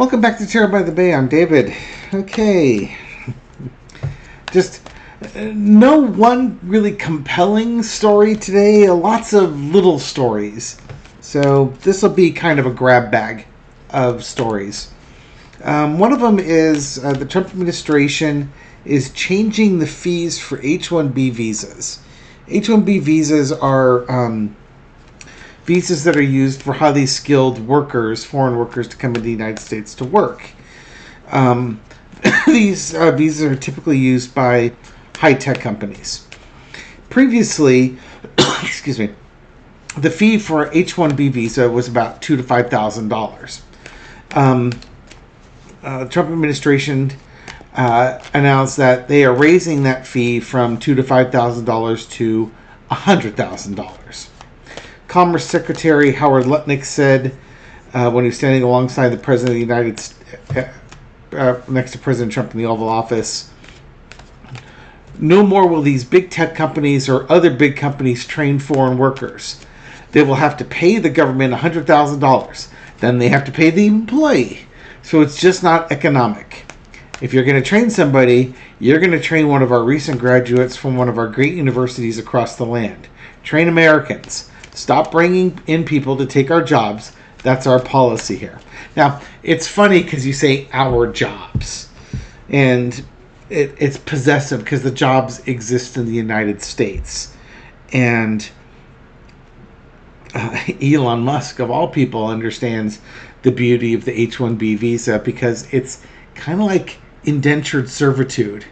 Welcome back to Terror by the Bay. I'm David. Okay. Just no one really compelling story today. Lots of little stories. So this will be kind of a grab bag of stories. One of them is the Trump administration is changing the fees for H-1B visas. H-1B visas are visas that are used for highly skilled workers, foreign workers, to come into the United States to work. These visas are typically used by high-tech companies. Previously, excuse me, the fee for H-1B visa was about $2,000 to $5,000. The Trump administration announced that they are raising that fee from $2,000 to $5,000 to $100,000. Commerce Secretary Howard Lutnick said when he was standing alongside the President of the United States, next to President Trump in the Oval Office, no more will these big tech companies or other big companies train foreign workers. They will have to pay the government $100,000. Then they have to pay the employee. So it's just not economic. If you're going to train somebody, you're going to train one of our recent graduates from one of our great universities across the land. Train Americans. Stop bringing in people to take our jobs. That's our policy here. Now, it's funny because you say our jobs. And it's possessive because the jobs exist in the United States. And Elon Musk, of all people, understands the beauty of the H-1B visa because it's kind of like indentured servitude.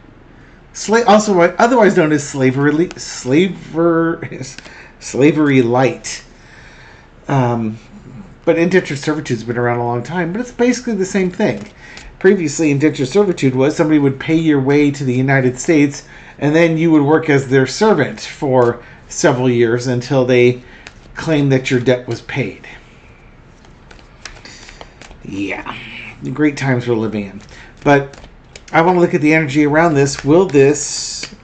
Also, otherwise known as slavery light. But indentured servitude has been around a long time, but it's basically the same thing. Previously, indentured servitude was somebody would pay your way to the United States, and then you would work as their servant for several years until they claimed that your debt was paid. Yeah, great times we're living in. But I want to look at the energy around this. Will this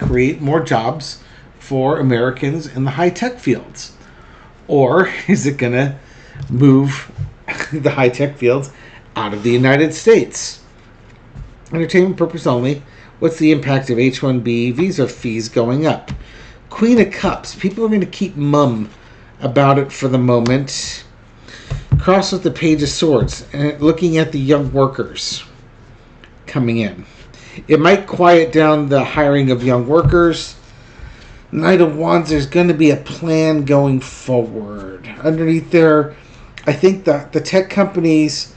create more jobs for Americans in the high-tech fields? Or is it going to move the high-tech fields out of the United States? Entertainment purpose only. What's the impact of H-1B visa fees going up? Queen of Cups. People are going to keep mum about it for the moment. Cross with the Page of Swords. Looking at the young workers coming in. It might quiet down the hiring of young workers. Knight of Wands, there's going to be a plan going forward. Underneath there, I think that the tech companies,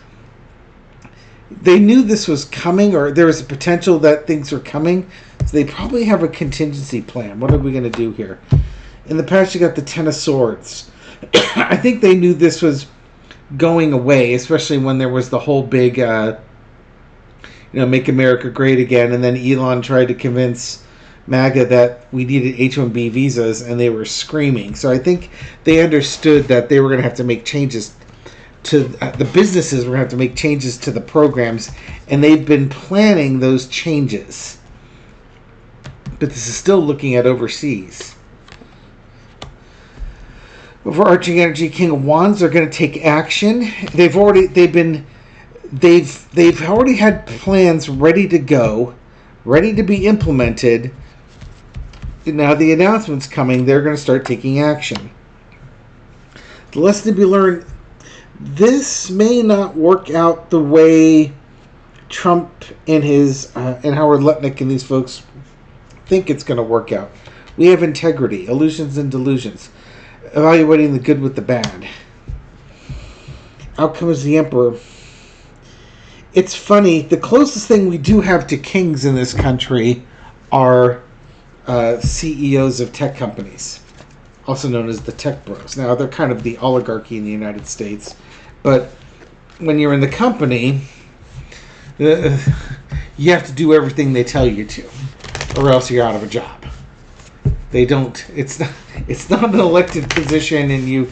they knew this was coming, or there was a potential that things were coming, so they probably have a contingency plan. What are we going to do here? In the past, you got the Ten of Swords. I think they knew this was going away, especially when there was the whole big, Make America Great Again, and then Elon tried to convince MAGA that we needed H-1B visas, and they were screaming. So I think they understood that they were going to have to make changes to the businesses were going to have to make changes to the programs, and they've been planning those changes. But this is still looking at overseas. Overarching energy, King of Wands, they're going to take action. They've already had plans ready to go, ready to be implemented. Now the announcement's coming, they're going to start taking action. The lesson to be learned, this may not work out the way Trump and and Howard Lutnick and these folks think it's going to work out. We have integrity, illusions and delusions, evaluating the good with the bad. Outcome is the Emperor. It's funny, the closest thing we do have to kings in this country are CEOs of tech companies, also known as the tech bros. Now, they're kind of the oligarchy in the United States, but when you're in the company, you have to do everything they tell you to, or else you're out of a job. They don't. It's not an elected position, and you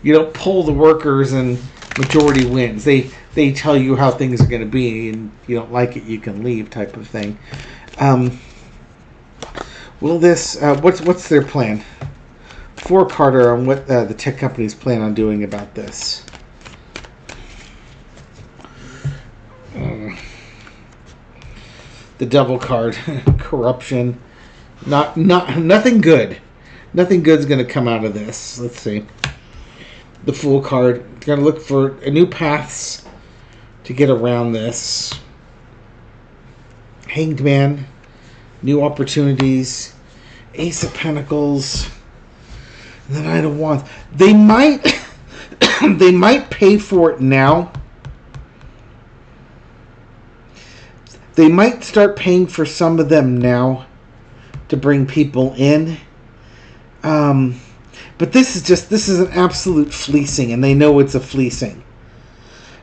don't poll the workers and majority wins. They tell you how things are going to be, and you don't like it, you can leave, type of thing. Will this? What's their plan? For Carter on what the tech companies plan on doing about this. the devil card, corruption. Nothing good. Nothing good's going to come out of this. Let's see. The Fool card. Going to look for new paths to get around this. Hanged Man. New opportunities. Ace of Pentacles. And the Knight of Wands. They might they might pay for it now. They might start paying for some of them now to bring people in. But this is an absolute fleecing, and they know it's a fleecing.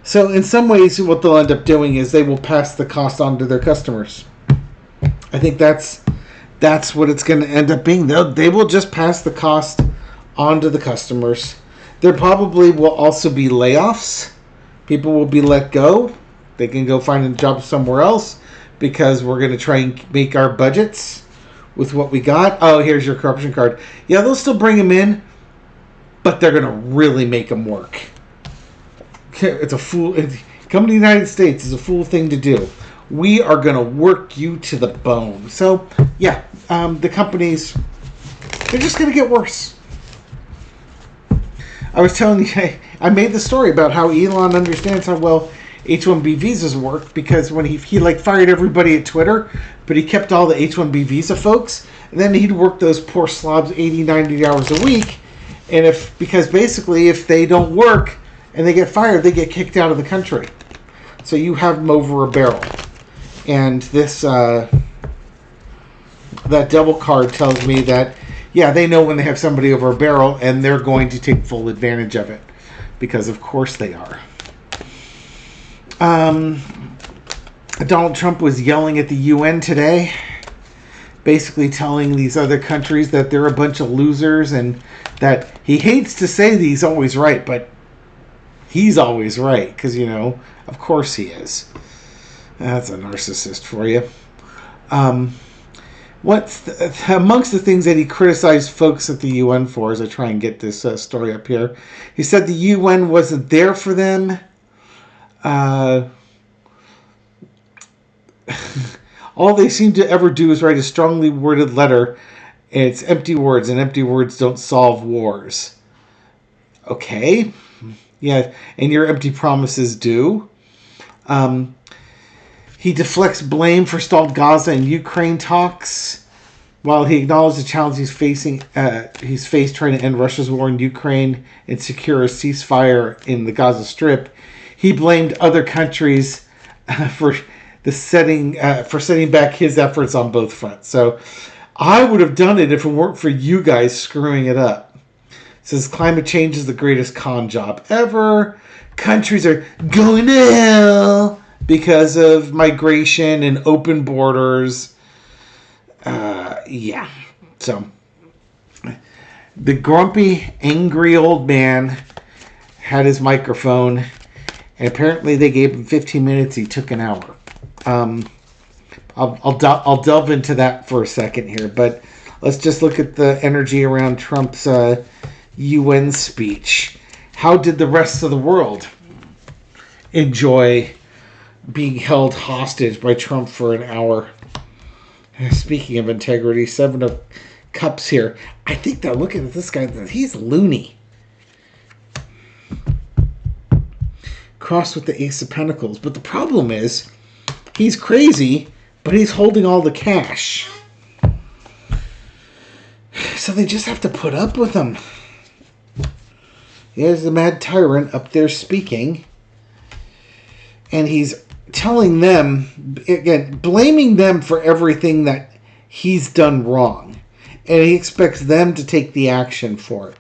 So in some ways, what they'll end up doing is they will pass the cost on to their customers. I think that's what it's going to end up being. They will just pass the cost on to the customers. There probably will also be layoffs. People will be let go. They can go find a job somewhere else because we're going to try and make our budgets with what we got. Oh, here's your corruption card. Yeah, they'll still bring them in, but they're going to really make them work. It's a fool. Coming to the United States is a fool thing to do. We are going to work you to the bone. So, yeah, the companies, they're just going to get worse. I was telling you, I made the story about how Elon understands how well H-1B visas work, because when he fired everybody at Twitter, but he kept all the H-1B visa folks, and then he'd work those poor slobs 80, 90 hours a week, and because basically if they don't work and they get fired, they get kicked out of the country. So you have them over a barrel. And this, that devil card tells me that, yeah, they know when they have somebody over a barrel, and they're going to take full advantage of it. Because of course they are. Donald Trump was yelling at the UN today, basically telling these other countries that they're a bunch of losers, and that he hates to say that he's always right, but he's always right, because, of course he is. That's a narcissist for you. Amongst the things that he criticized folks at the UN for, as I try and get this story up here, he said the UN wasn't there for them. All they seem to ever do is write a strongly worded letter, and it's empty words, and empty words don't solve wars. Okay. Yeah, and your empty promises do. He deflects blame for stalled Gaza and Ukraine talks, while he acknowledged the challenge he's faced trying to end Russia's war in Ukraine and secure a ceasefire in the Gaza Strip. He blamed other countries for setting back his efforts on both fronts. So I would have done it if it weren't for you guys screwing it up. It says climate change is the greatest con job ever. Countries are going to hell because of migration and open borders. Yeah. So the grumpy, angry old man had his microphone, and apparently they gave him 15 minutes. He took an hour. I'll delve into that for a second here, but let's just look at the energy around Trump's UN speech. How did the rest of the world enjoy being held hostage by Trump for an hour? Speaking of integrity, 7 of Cups here. I think they're looking at this guy. He's loony. Crossed with the Ace of Pentacles. But the problem is, he's crazy, but he's holding all the cash. So they just have to put up with him. Here's the mad tyrant up there speaking. And he's telling them, again, blaming them for everything that he's done wrong. And he expects them to take the action for it.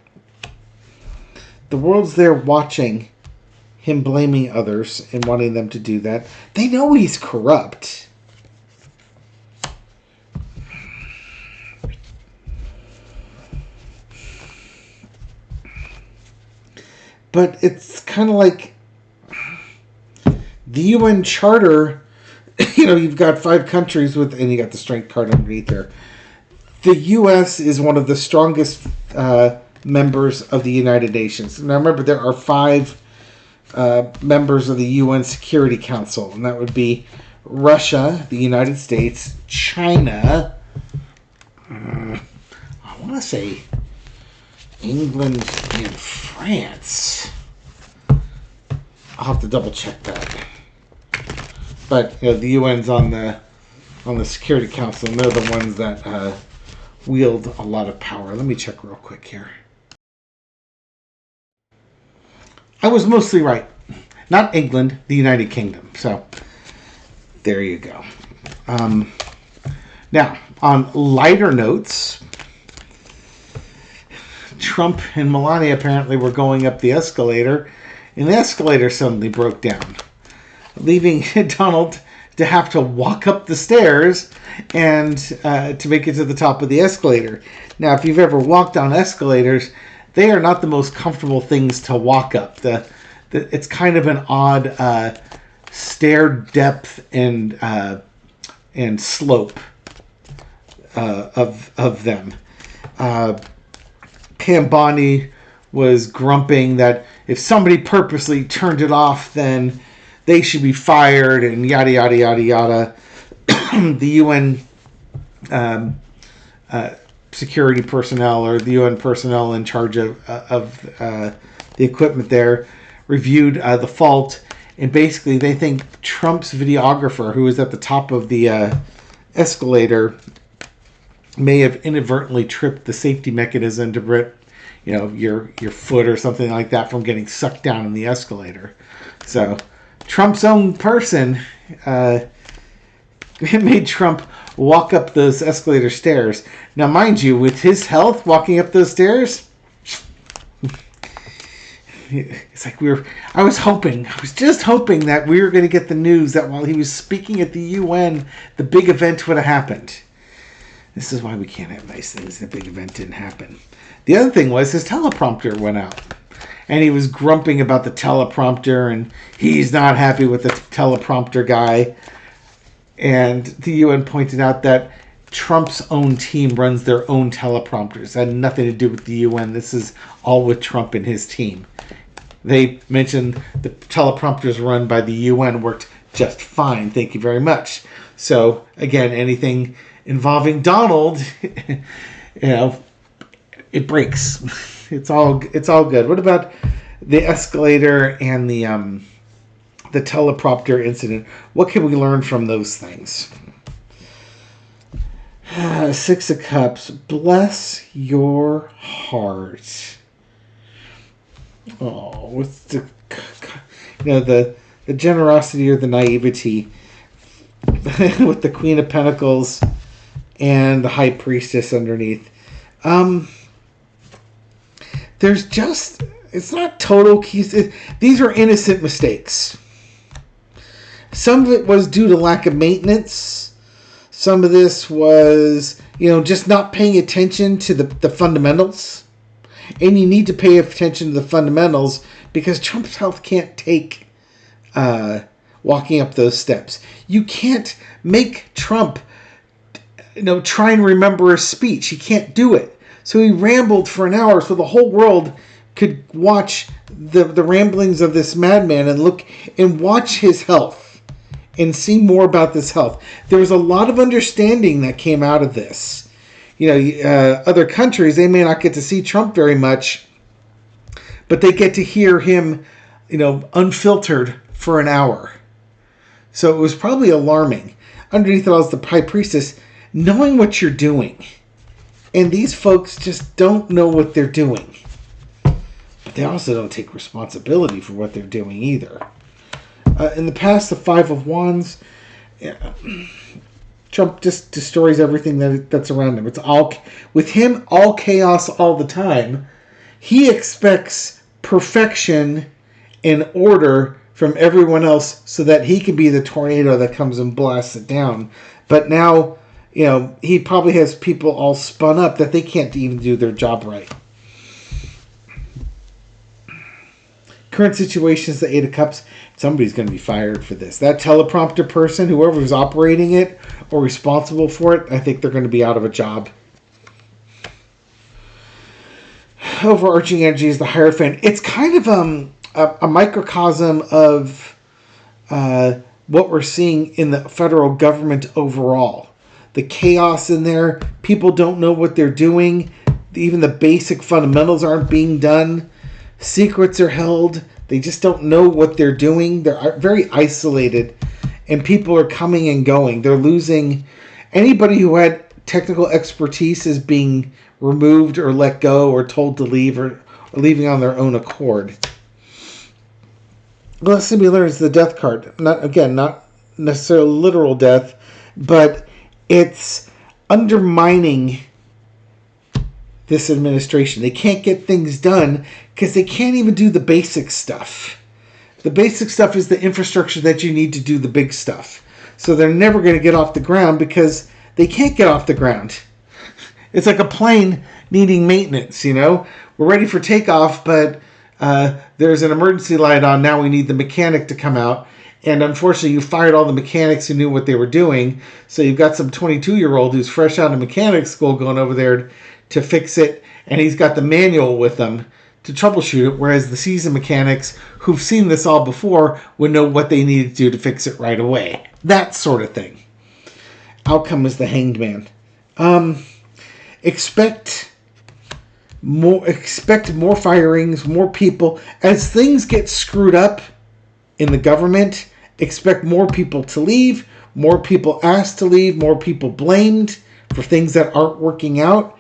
The world's there watching him blaming others and wanting them to do that. They know he's corrupt. But it's kind of like the UN Charter, you've got 5 countries and you got the strength card underneath there. The U.S. is one of the strongest members of the United Nations. Now remember, there are 5 members of the UN Security Council, and that would be Russia, the United States, China, I want to say England and France. I'll have to double check that. But the UN's on the Security Council, and they're the ones that wield a lot of power. Let me check real quick here. I was mostly right. Not England, the United Kingdom. So, there you go. Now, on lighter notes, Trump and Melania apparently were going up the escalator, and the escalator suddenly broke down, leaving Donald to have to walk up the stairs and to make it to the top of the escalator. Now, if you've ever walked on escalators, they are not the most comfortable things to walk up. It's kind of an odd stair depth and slope of them. Pam Bondi was grumping that if somebody purposely turned it off, then they should be fired, and yada yada yada yada. The UN security personnel, or the UN personnel in charge of the equipment there, reviewed the fault, and basically they think Trump's videographer, who was at the top of the escalator, may have inadvertently tripped the safety mechanism to prevent, your foot or something like that from getting sucked down in the escalator. So Trump's own person made Trump walk up those escalator stairs. Now, mind you, with his health, walking up those stairs, it's like I was just hoping that we were going to get the news that while he was speaking at the UN, the big event would have happened. This is why we can't have nice things. The big event didn't happen. The other thing was his teleprompter went out. And he was grumping about the teleprompter, and he's not happy with the teleprompter guy. And the UN pointed out that Trump's own team runs their own teleprompters. It had nothing to do with the UN. This is all with Trump and his team. They mentioned the teleprompters run by the UN worked just fine. Thank you very much. So, again, anything involving Donald, it breaks. It's all good. What about the escalator and the teleprompter incident? What can we learn from those things? Six of Cups. Bless your heart. Oh, with the generosity or the naivety with the Queen of Pentacles and the High Priestess underneath. There's just, it's not total keys. These are innocent mistakes. Some of it was due to lack of maintenance. Some of this was, just not paying attention to the fundamentals. And you need to pay attention to the fundamentals because Trump's health can't take walking up those steps. You can't make Trump, try and remember a speech. He can't do it. So he rambled for an hour so the whole world could watch the ramblings of this madman and look and watch his health and see more about this health. There was a lot of understanding that came out of this. Other countries, they may not get to see Trump very much, but they get to hear him, unfiltered for an hour. So it was probably alarming. Underneath it all is the High Priestess, knowing what you're doing. And these folks just don't know what they're doing. But they also don't take responsibility for what they're doing either. In the past, the Five of Wands, Trump just destroys everything that's around him. It's all, with him, all chaos all the time. He expects perfection and order from everyone else so that he can be the tornado that comes and blasts it down. But now, he probably has people all spun up that they can't even do their job right. Current situation is the Eight of Cups. Somebody's going to be fired for this. That teleprompter person, whoever's operating it or responsible for it, I think they're going to be out of a job. Overarching energy is the Hierophant. It's kind of a microcosm of what we're seeing in the federal government overall. The chaos in there, people don't know what they're doing. Even the basic fundamentals aren't being done. Secrets are held. They just don't know what they're doing. They're very isolated, and people are coming and going. They're losing. Anybody who had technical expertise is being removed or let go or told to leave or leaving on their own accord. The lesson we learn is the death card. Not necessarily literal death, but it's undermining this administration. They can't get things done because they can't even do the basic stuff. The basic stuff is the infrastructure that you need to do the big stuff. So they're never going to get off the ground because they can't get off the ground. It's like a plane needing maintenance, you know. We're ready for takeoff, but there's an emergency light on. Now we need the mechanic to come out. And unfortunately, you fired all the mechanics who knew what they were doing. So you've got some 22-year-old who's fresh out of mechanics school going over there to fix it. And he's got the manual with him to troubleshoot it. Whereas the seasoned mechanics who've seen this all before would know what they needed to do to fix it right away. That sort of thing. Outcome is the hanged man. Expect more firings, more people. As things get screwed up in the government, expect more people to leave, more people asked to leave, more people blamed for things that aren't working out.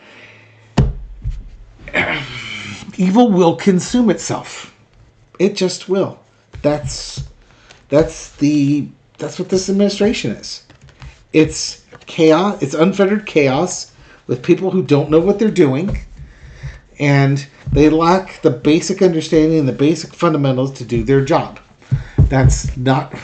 Evil will consume itself. It just will. That's what this administration is. It's chaos. It's unfettered chaos with people who don't know what they're doing, and they lack the basic understanding and the basic fundamentals to do their job. That's not.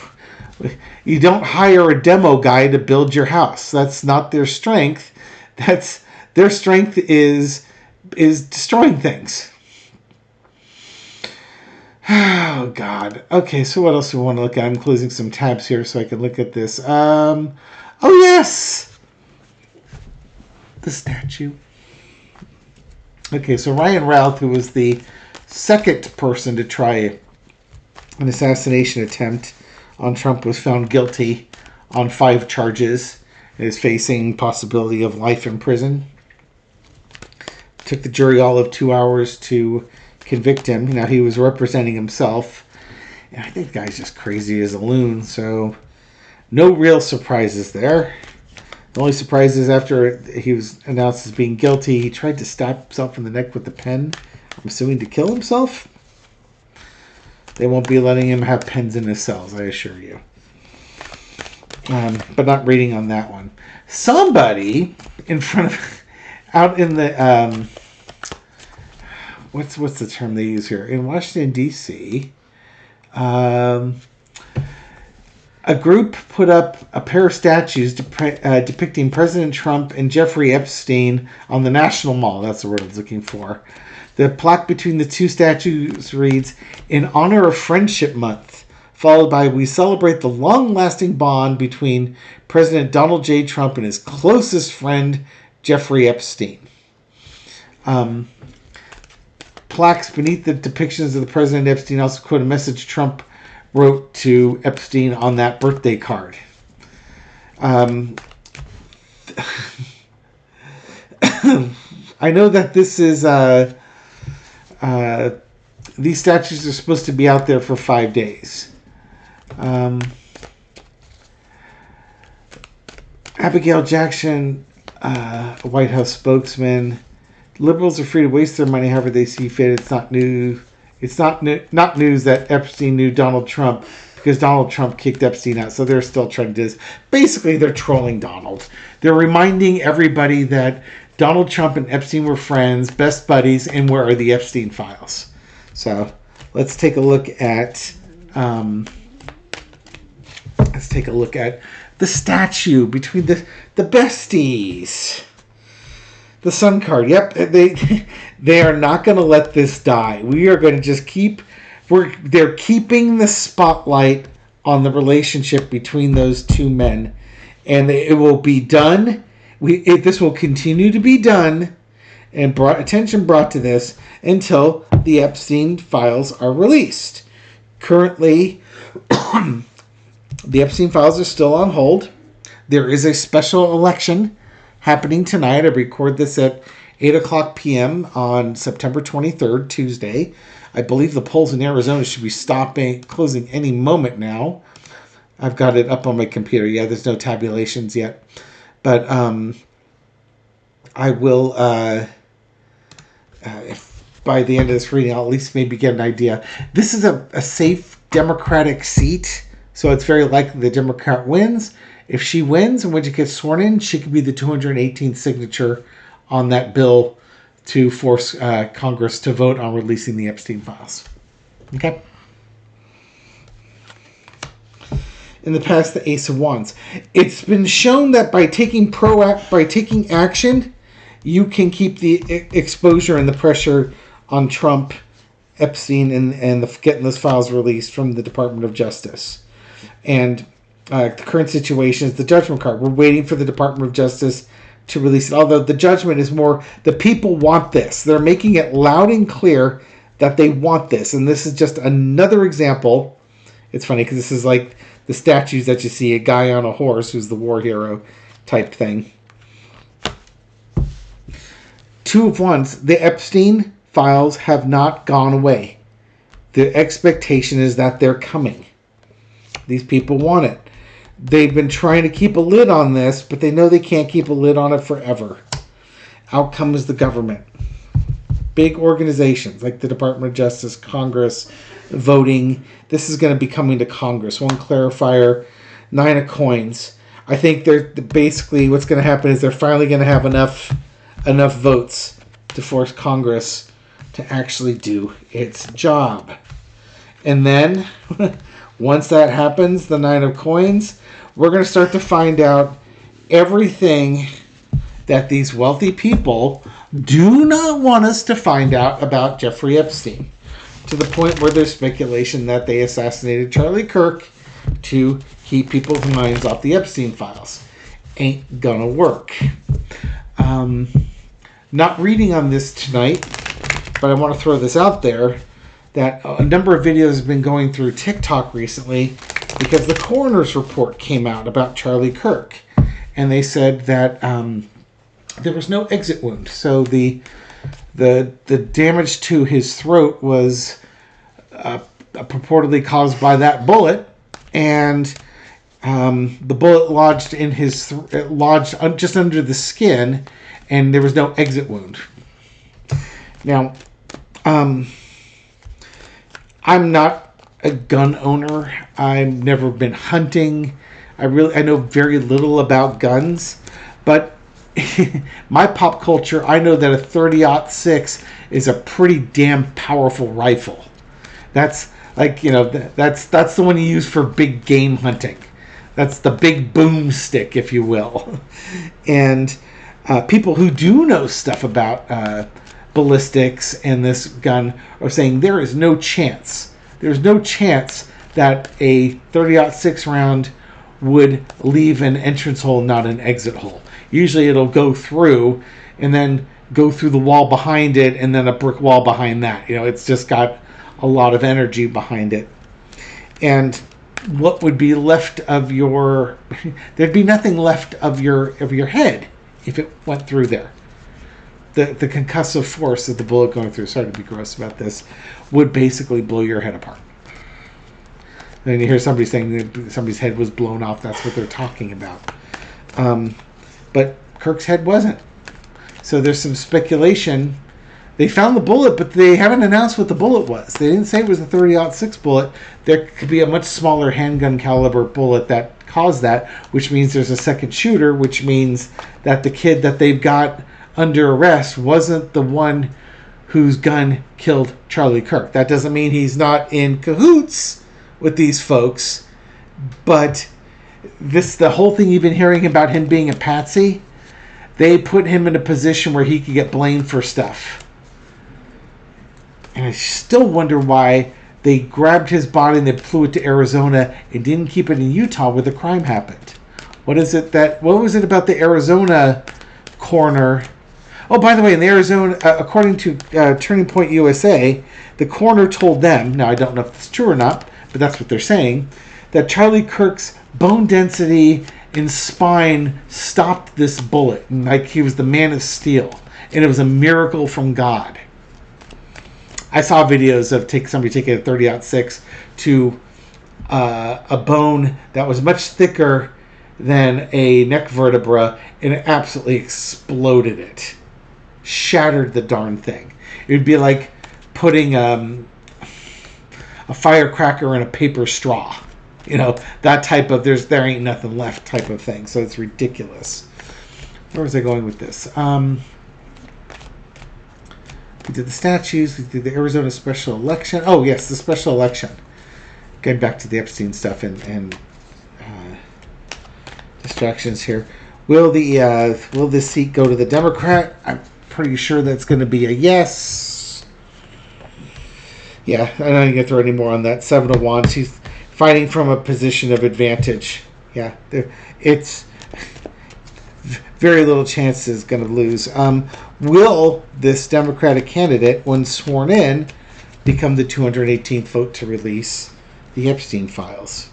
You don't hire a demo guy to build your house. That's not their strength. That's their strength is destroying things. Oh God. Okay, so what else do we want to look at? I'm closing some tabs here so I can look at this. Oh yes, the statue. Okay, so Ryan Routh, who was the second person to try an assassination attempt on Trump, was found guilty on 5 charges. Is facing possibility of life in prison. Took the jury all of 2 hours to convict him. Now, he was representing himself. And I think the guy's just crazy as a loon, so no real surprises there. The only surprise is after he was announced as being guilty, he tried to stab himself in the neck with a pen. I'm assuming to kill himself. They won't be letting him have pens in his cells, I assure you. But not reading on that one. Somebody in front of, out in the, what's the term they use here? In Washington, D.C., a group put up a pair of statues depicting President Trump and Jeffrey Epstein on the National Mall. That's the word I was looking for. The plaque between the two statues reads, "In honor of Friendship Month," followed by, "We celebrate the long-lasting bond between President Donald J. Trump and his closest friend, Jeffrey Epstein." Plaques beneath the depictions of the President Epstein also quote a message Trump wrote to Epstein on that birthday card. I know that this is these statues are supposed to be out there for 5 days. Abigail Jackson, a White House spokesman: "Liberals are free to waste their money however they see fit. It's not new. It's not news that Epstein knew Donald Trump because Donald Trump kicked Epstein out." So they're still trying to do this. Basically, they're trolling Donald. They're reminding everybody that Donald Trump and Epstein were friends, best buddies, and where are the Epstein files? So let's take a look at the statue between the besties. The Sun card. Yep, they are not going to let this die. We are going to just they're keeping the spotlight on the relationship between those two men, and it will be done. This will continue to be done, and attention brought to this until the Epstein files are released. Currently, The Epstein files are still on hold. There is a special election happening tonight. I record this at 8 o'clock p.m. on September 23rd, Tuesday. I believe the polls in Arizona should be closing any moment now. I've got it up on my computer. Yeah, there's no tabulations yet. But I will, if by the end of this reading, I'll at least maybe get an idea. This is a safe Democratic seat, so it's very likely the Democrat wins. If she wins and when she gets sworn in, she could be the 218th signature on that bill to force Congress to vote on releasing the Epstein files. Okay? In the past, the Ace of Wands. It's been shown that by taking action, you can keep the exposure and the pressure on Trump, Epstein, and getting those files released from the Department of Justice. And the current situation is the judgment card. We're waiting for the Department of Justice to release it. Although the judgment is more, the people want this. They're making it loud and clear that they want this. And this is just another example. It's funny because this is like the statues that you see, a guy on a horse who's the war hero type thing. Two of Wands. The Epstein files have not gone away. The expectation is that they're coming. These people want it. They've been trying to keep a lid on this, but they know they can't keep a lid on it forever. Out comes the government. Big organizations like the Department of Justice, Congress, voting. This is going to be coming to Congress. One clarifier, 9 of coins. I think they're basically what's going to happen is they're finally going to have enough votes to force Congress to actually do its job. And then once that happens, the 9 of coins, we're going to start to find out everything that these wealthy people do not want us to find out about Jeffrey Epstein, to the point where there's speculation that they assassinated Charlie Kirk to keep people's minds off the Epstein files. Ain't gonna work. Not reading on this tonight, but I want to throw this out there, that a number of videos have been going through TikTok recently because the coroner's report came out about Charlie Kirk. And they said that there was no exit wound. So the damage to his throat was purportedly caused by that bullet. And the bullet lodged in lodged just under the skin, and there was no exit wound. Now, I'm not a gun owner. I've never been hunting. I know very little about guns, but my pop culture, I know that a 30-06 is a pretty damn powerful rifle. That's like, that's the one you use for big game hunting. That's the big boomstick, if you will. And people who do know stuff about ballistics and this gun are saying there is no chance. There's no chance that a 30-06 round would leave an entrance hole, not an exit hole. Usually it'll go through and then go through the wall behind it and then a brick wall behind that. It's just got a lot of energy behind it. And what would be left of there'd be nothing left of your head if it went through there. The concussive force of the bullet going through, sorry to be gross about this, would basically blow your head apart. Then you hear somebody saying that somebody's head was blown off. That's what they're talking about. But Kirk's head wasn't. So there's some speculation. They found the bullet, but they haven't announced what the bullet was. They didn't say it was a 30-06 bullet. There could be a much smaller handgun caliber bullet that caused that, which means there's a second shooter, which means that the kid that they've got under arrest wasn't the one whose gun killed Charlie Kirk. That doesn't mean he's not in cahoots with these folks, but the whole thing you've been hearing about him being a patsy, they put him in a position where he could get blamed for stuff. And I still wonder why they grabbed his body and they flew it to Arizona and didn't keep it in Utah where the crime happened. What was it about the Arizona coroner? Oh, by the way, in the Arizona, according to Turning Point USA, the coroner told them, now I don't know if it's true or not, but that's what they're saying, that Charlie Kirk's bone density and spine stopped this bullet, and like he was the man of steel, and it was a miracle from God. I saw videos of somebody taking a 30-06 to a bone that was much thicker than a neck vertebra, and it absolutely exploded it. Shattered the darn thing. It would be like putting a firecracker in a paper straw. You know, that type of there ain't nothing left type of thing. So it's ridiculous. Where was I going with this? We did the statues. We did the Arizona special election. Oh, yes, the special election. Getting back to the Epstein stuff and distractions here. Will this seat go to the Democrat? I'm pretty sure that's going to be a yes. Yeah, I'm not going to throw any more on that. Seven of Wands. He's fighting from a position of advantage. Yeah, it's very little chance is going to lose. Will this Democratic candidate, when sworn in, become the 218th vote to release the Epstein files?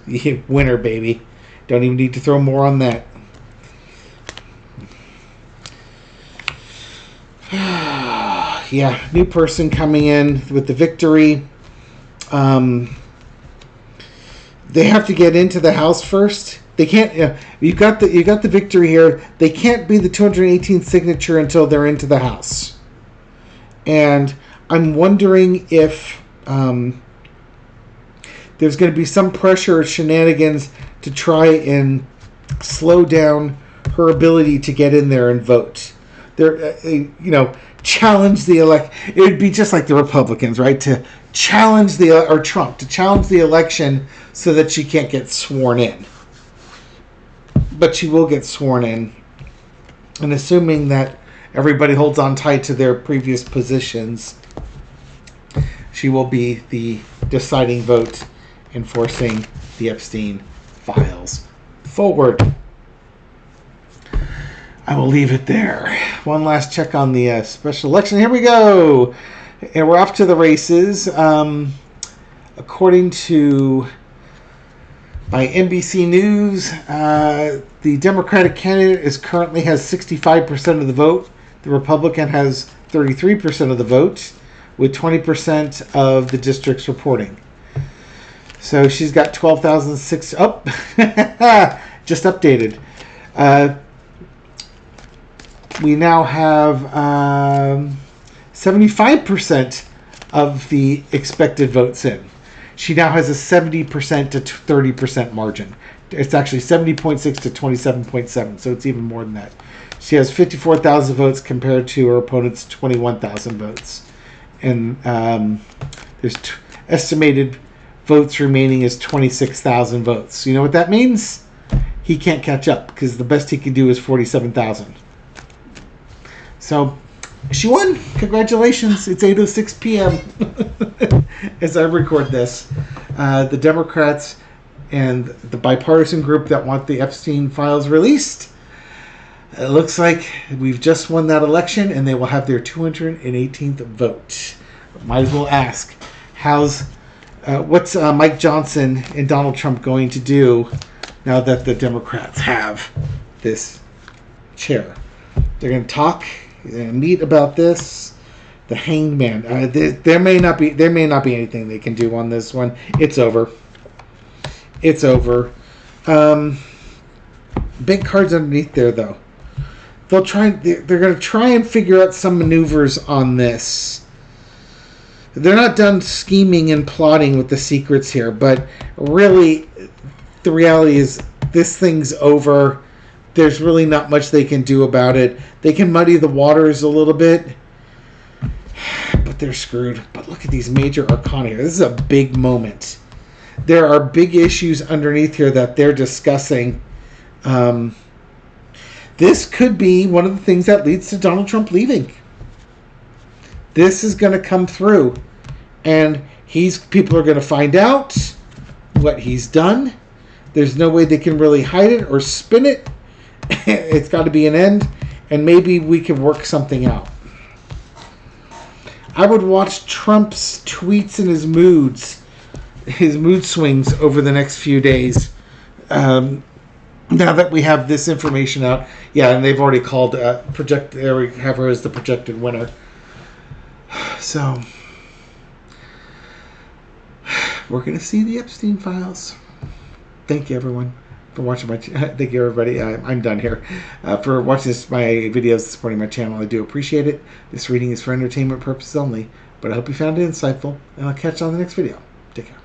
Winner, baby. Don't even need to throw more on that. Yeah, new person coming in with the victory. They have to get into the House first. They can't. You got the victory here. They can't be the 218th signature until they're into the House. And I'm wondering if there's going to be some pressure or shenanigans to try and slow down her ability to get in there and vote. Challenge the elect. It would be just like the Republicans, right? To challenge Trump to challenge the election so that she can't get sworn in. But she will get sworn in. And assuming that everybody holds on tight to their previous positions, she will be the deciding vote enforcing the Epstein files forward. I will leave it there. One last check on the special election. Here we go. And we're off to the races. According to by NBC News, the Democratic candidate currently has 65% of the vote. The Republican has 33% of the vote, with 20% of the districts reporting. So she's got 12,006. Oh, just updated. We now have 75% of the expected votes in. She now has a 70% to 30% margin. It's actually 70.6 to 27.7, so it's even more than that. She has 54,000 votes compared to her opponent's 21,000 votes. And there's estimated votes remaining is 26,000 votes. You know what that means? He can't catch up because the best he can do is 47,000. So she won. Congratulations. It's 8:06 p.m. as I record this. The Democrats and the bipartisan group that want the Epstein files released, it looks like we've just won that election and they will have their 218th vote. Might as well ask, what's Mike Johnson and Donald Trump going to do now that the Democrats have this chair? They're going to talk. They're going to meet about this. The hangman. There may not be anything they can do on this one. It's over. It's over. Big cards underneath there, though. They're going to try and figure out some maneuvers on this. They're not done scheming and plotting with the secrets here, but really, the reality is this thing's over. There's really not much they can do about it. They can muddy the waters a little bit, but they're screwed. But look at these major arcana here. This is a big moment. There are big issues underneath here that they're discussing. This could be one of the things that leads to Donald Trump leaving. This is going to come through, and people are going to find out what he's done. There's no way they can really hide it or spin it. It's got to be an end, and maybe we can work something out. I would watch Trump's tweets and his moods his mood swings over the next few days. Now that we have this information out, yeah, and they've already called there we have her as the projected winner. So we're going to see the Epstein files. Thank you, everyone, for watching my. Thank you, everybody. I'm done here. For watching my videos, supporting my channel, I do appreciate it. This reading is for entertainment purposes only, but I hope you found it insightful, and I'll catch you on the next video. Take care.